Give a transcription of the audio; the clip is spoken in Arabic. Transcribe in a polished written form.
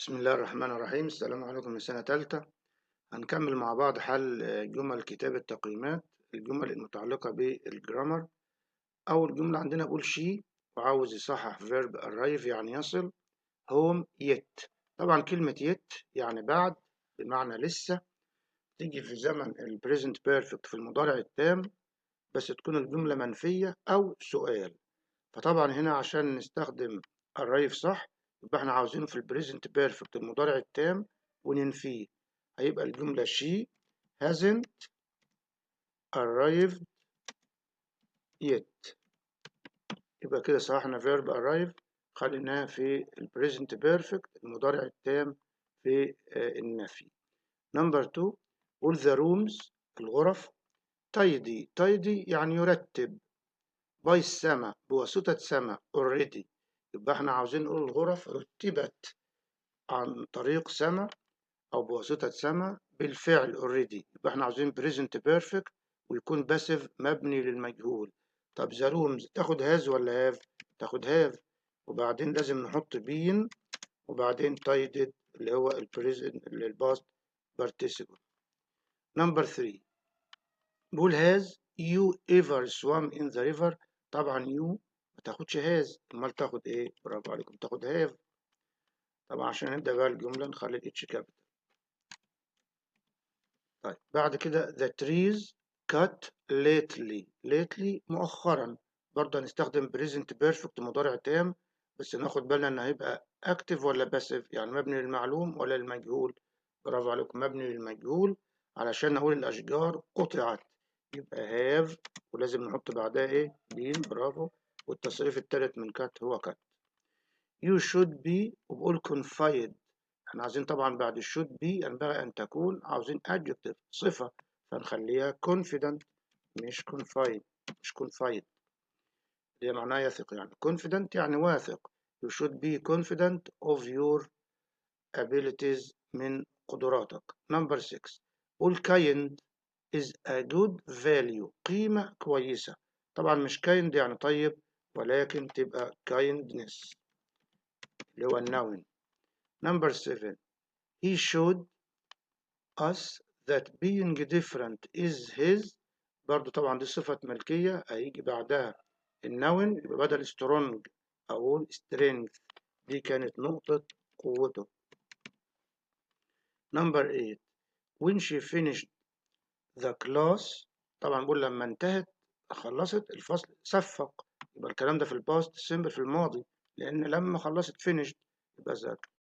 بسم الله الرحمن الرحيم. السلام عليكم من سنة تالتة. هنكمل مع بعض حل جمل كتاب التقييمات، الجمل المتعلقة بالجرامر. أول جملة عندنا بقول شي وعاوز يصحح فيرب arrive يعني يصل، home yet. طبعا كلمة yet يعني بعد، بمعنى لسه، تيجي في زمن ال present perfect في المضارع التام، بس تكون الجملة منفية أو سؤال. فطبعا هنا عشان نستخدم arrive صح، يبقى احنا عاوزينه في البريزنت بيرفكت المضارع التام وننفيه. هيبقى الجملة she hasn't arrived yet. يبقى كده صححنا verb arrive، خليناها في البريزنت بيرفكت المضارع التام في النفي. نمبر 2، قول the rooms الغرف tidy يعني يرتب، by السما بواسطة سما already. يبقى احنا عاوزين نقول الغرف رتبت عن طريق سما أو بواسطة سما بالفعل already. يبقى احنا عاوزين present perfect ويكون passive مبني للمجهول. طب the rooms تاخد has ولا have؟ تاخد have، وبعدين لازم نحط been، وبعدين tidied اللي هو البريزنت اللي الباست participle. نمبر 3، بقول has you ever swam in the river. طبعا you ما تاخدش has، امال تاخد ايه؟ برافو عليكم، تاخد have. طبعا عشان نبدأ بقى الجملة نخلي الاتش كابيتال. طيب بعد كده the trees cut lately مؤخرا. برضه هنستخدم present perfect مضارع تام، بس ناخد بالنا ان هيبقى active ولا passive، يعني مبني للمعلوم ولا للمجهول. برافو عليكم، مبني للمجهول. علشان نقول الاشجار قطعت يبقى have، ولازم نحط بعدها ايه؟ been. برافو. والتصريف التالت من cut هو cut. you should be وبقول confide. احنا عايزين طبعا بعد should be ينبغي أن تكون، عاوزين adjective صفة، فنخليها confident مش confide. مش confide اللي معناها يثق، يعني confident يعني واثق. you should be confident of your abilities من قدراتك. number 6، قول kind is a good value قيمة كويسة. طبعا مش kind يعني طيب، ولكن تبقى kindness اللي هو النون. number 7، he showed us that being different is his. برضو طبعا دي صفة ملكية، هيجي بعدها النون، يبقى بدل strong أقول strength. دي كانت نقطة قوته. number 8، when she finished the class. طبعا بقول لما انتهت خلصت الفصل صفق، يبقى الكلام ده في الباست سيمبل في الماضي، لأن لما خلصت finished يبقى